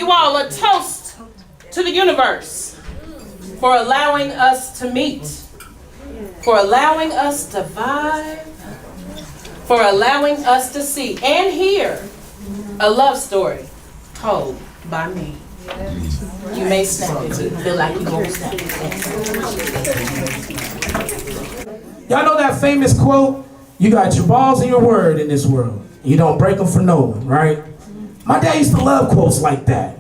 you all a toast to the universe for allowing us to meet, for allowing us to vibe, for allowing us to see and hear a love story told by me. You may snap it. You feel like you won't snap it. Y'all know that famous quote, you got your balls and your word in this world. You don't break them for no one, right? My dad used to love quotes like that.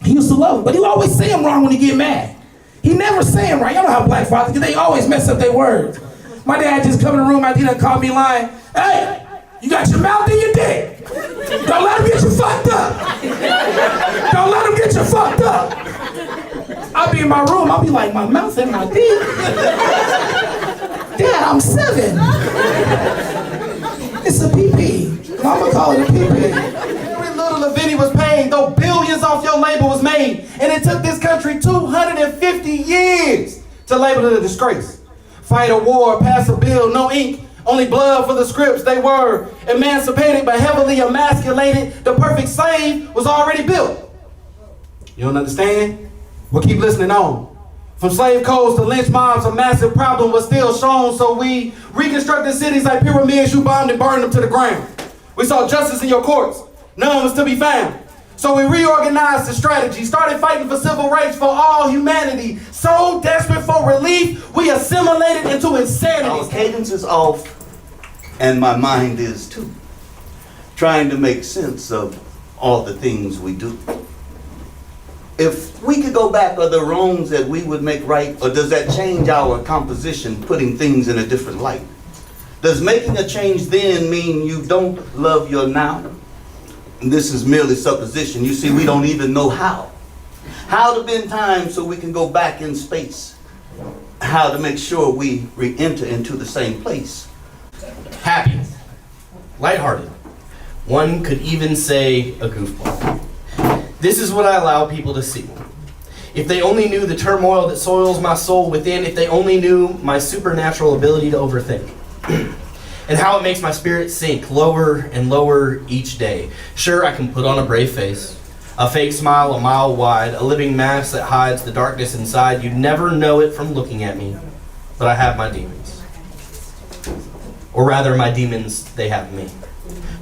He used to love them, but he would always say them wrong when he get mad. He never say them right. Y'all know how black fathers do. They always mess up their words. My dad just come in the room after he done called me lying. Hey, you got your mouth in your dick. Don't let him get you fucked up. Don't let him get you fucked up. I'll be in my room, I'll be like, my mouth in my dick. Dad, I'm 7. It's a pee-pee. Mama call it a pee-pee. Every little of Vinny was paid, though billions off your labor was made. And it took this country 250 years to label it a disgrace. Fight a war, pass a bill, no ink, only blood for the scripts. They were emancipated but heavily emasculated. The perfect slave was already built. You don't understand? Well, keep listening on. From slave codes to lynch mobs, a massive problem was still shown, so we reconstructed cities like pyramids. You bombed and burned them to the ground. We saw justice in your courts. None was to be found. So we reorganized the strategy, started fighting for civil rights for all humanity. So desperate for relief, we assimilated into insanity. Our cadence is off, and my mind is too. Trying to make sense of all the things we do. If we could go back, are there wrongs that we would make right, or does that change our composition, putting things in a different light? Does making a change then mean you don't love your now? And this is merely supposition. You see, we don't even know how. How to bend time so we can go back in space. How to make sure we re-enter into the same place. Happy, lighthearted. One could even say a goofball. This is what I allow people to see. If they only knew the turmoil that soils my soul within, if they only knew my supernatural ability to overthink, and how it makes my spirit sink lower and lower each day. Sure, I can put on a brave face, a fake smile a mile wide, a living mask that hides the darkness inside. You'd never know it from looking at me, but I have my demons. Or rather, my demons, they have me.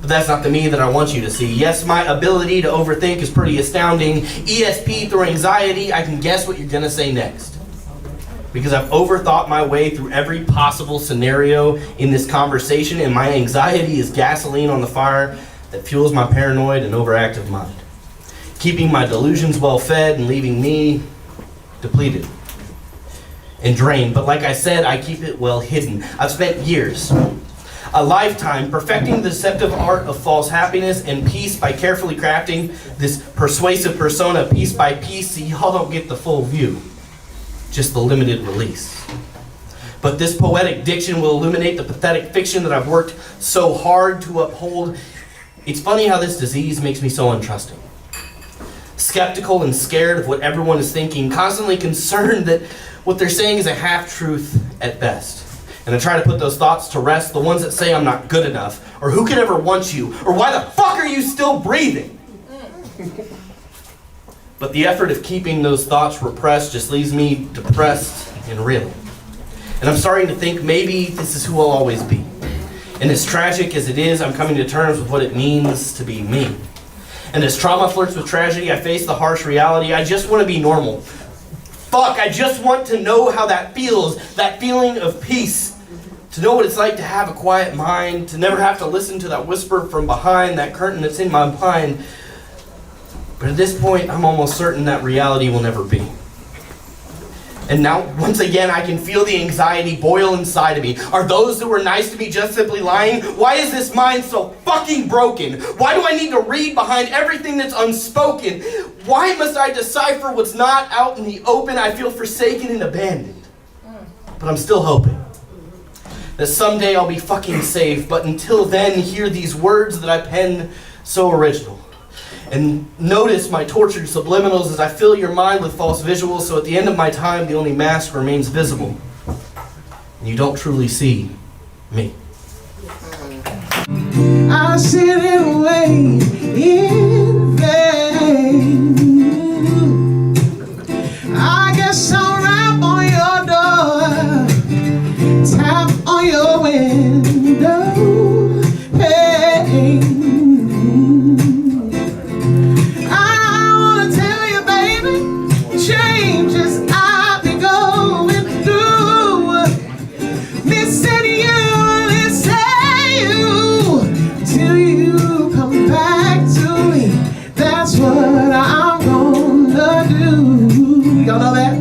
But that's not the me that I want you to see. Yes, my ability to overthink is pretty astounding. ESP through anxiety, I can guess what you're gonna say next. Because I've overthought my way through every possible scenario in this conversation, and my anxiety is gasoline on the fire that fuels my paranoid and overactive mind, keeping my delusions well fed and leaving me depleted and drained. But like I said, I keep it well hidden. I've spent years, a lifetime, perfecting the deceptive art of false happiness and peace by carefully crafting this persuasive persona piece by piece, so y'all don't get the full view, just the limited release. But this poetic diction will illuminate the pathetic fiction that I've worked so hard to uphold. It's funny how this disease makes me so untrusting. Skeptical and scared of what everyone is thinking, constantly concerned that what they're saying is a half-truth at best. And I try to put those thoughts to rest, the ones that say I'm not good enough, or who could ever want you, or why the fuck are you still breathing? But the effort of keeping those thoughts repressed just leaves me depressed and reeling. And I'm starting to think maybe this is who I'll always be. And as tragic as it is, I'm coming to terms with what it means to be me. And as trauma flirts with tragedy, I face the harsh reality. I just want to be normal. Fuck, I just want to know how that feels, that feeling of peace. To know what it's like to have a quiet mind, to never have to listen to that whisper from behind, that curtain that's in my mind. But at this point, I'm almost certain that reality will never be. And now, once again, I can feel the anxiety boil inside of me. Are those who were nice to me just simply lying? Why is this mind so fucking broken? Why do I need to read behind everything that's unspoken? Why must I decipher what's not out in the open? I feel forsaken and abandoned. But I'm still hoping that someday I'll be fucking safe. But until then, hear these words that I pen so original. And notice my tortured subliminals as I fill your mind with false visuals, so at the end of my time, the only mask remains visible. And you don't truly see me. I sit and wait in vain. that's what I'm gonna do. Y'all know that?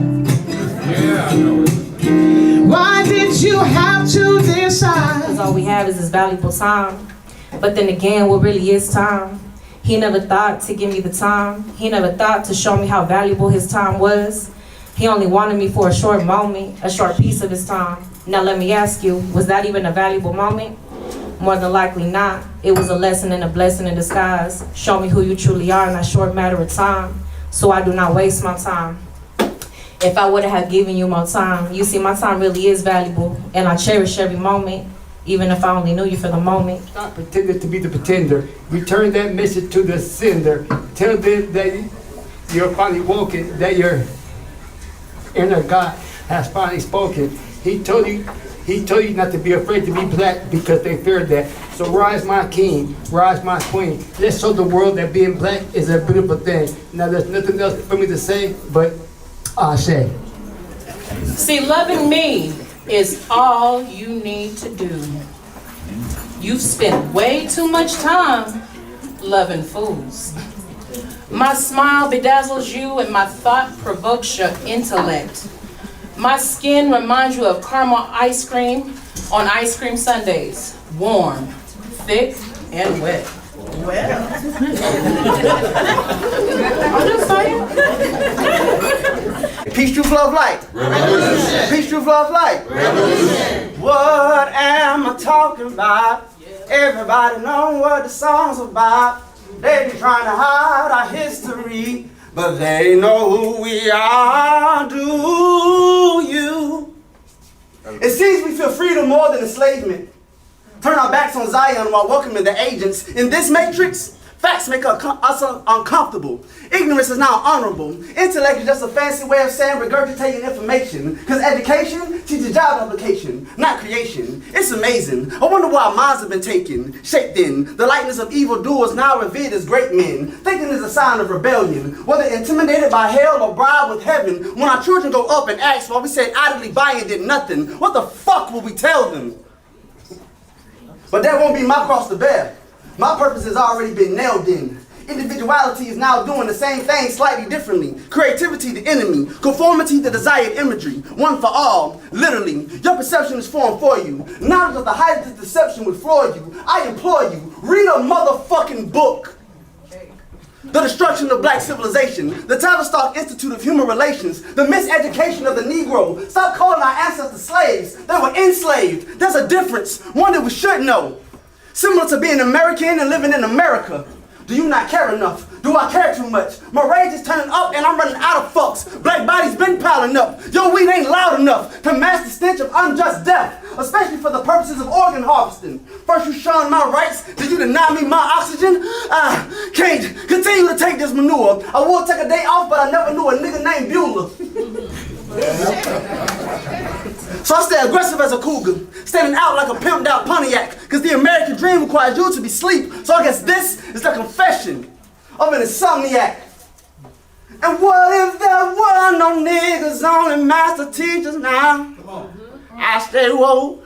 Yeah, I know it. Why did you have to decide? Because all we have is this valuable time. But then again, what really is time? He never thought to give me the time. He never thought to show me how valuable his time was. He only wanted me for a short moment, a short piece of his time. Now let me ask you, was that even a valuable moment? More than likely not. It was a lesson and a blessing in disguise. Show me who you truly are in that short matter of time, so I do not waste my time. If I would have given you more time, you see, my time really is valuable, and I cherish every moment, even if I only knew you for the moment. Stop pretending to be the pretender. Return that message to the sender. Tell them that you're finally woken, that your inner God has finally spoken. He told you not to be afraid to be black because they feared that. So rise my king, rise my queen. Let's show the world that being black is a beautiful thing. Now there's nothing else for me to say, but I say. See, loving me is all you need to do. You've spent way too much time loving fools. My smile bedazzles you and my thought provokes your intellect. My skin reminds you of caramel ice cream on ice cream sundaes. Warm, thick, and wet. I'm just saying. Peace, truth, love, light. Revolution. Peace, truth, love, light. Revolution. What am I talking about? Everybody know what the song's about. They be trying to hide our history, but they know who we are, do you? It seems we feel freedom more than enslavement. Turn our backs on Zion while welcoming the agents. In this matrix, facts make us uncomfortable. Ignorance is now honorable. Intellect is just a fancy way of saying regurgitating information. Because education teaches job application, not creation. It's amazing. I wonder why our minds have been taken, shaped in. The likeness of evildoers now revered as great men. Thinking is a sign of rebellion. Whether intimidated by hell or bribed with heaven. When our children go up and ask why we said idly by and did nothing, what the fuck will we tell them? But that won't be my cross to bear. My purpose has already been nailed in. Individuality is now doing the same thing slightly differently. Creativity the enemy. Conformity the desired imagery. One for all. Literally. Your perception is formed for you. Knowledge of the height of this deception would floor you. I implore you, read a motherfucking book. The destruction of black civilization. The Tavistock Institute of Human Relations. The miseducation of the Negro. Stop calling our ancestors slaves. They were enslaved. There's a difference. One that we should know. Similar to being American and living in America. Do you not care enough? Do I care too much? My rage is turning up and I'm running out of fucks. Black bodies been piling up. Your weed ain't loud enough to mask the stench of unjust death, especially for the purposes of organ harvesting. First you shun my rights, then you deny me my oxygen. I can't continue to take this manure. I would take a day off, but I never knew a nigga named Bueller. So I stay aggressive as a cougar, standing out like a pimped out Pontiac, because the American dream requires you to be asleep. So I guess this is the confession of an insomniac. And what if there were no niggas, only master teachers now? I stay woke.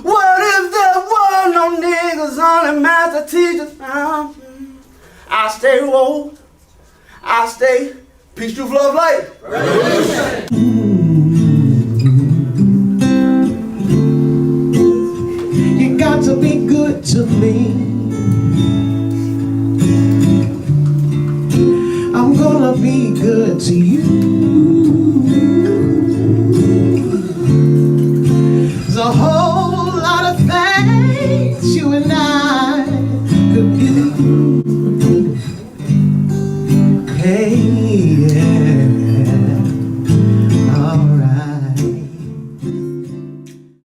What if there were no niggas, only master teachers now? I stay woke. I stay peace, truth, love, light. Revolution. You got to be good to me. I'm gonna be good to you.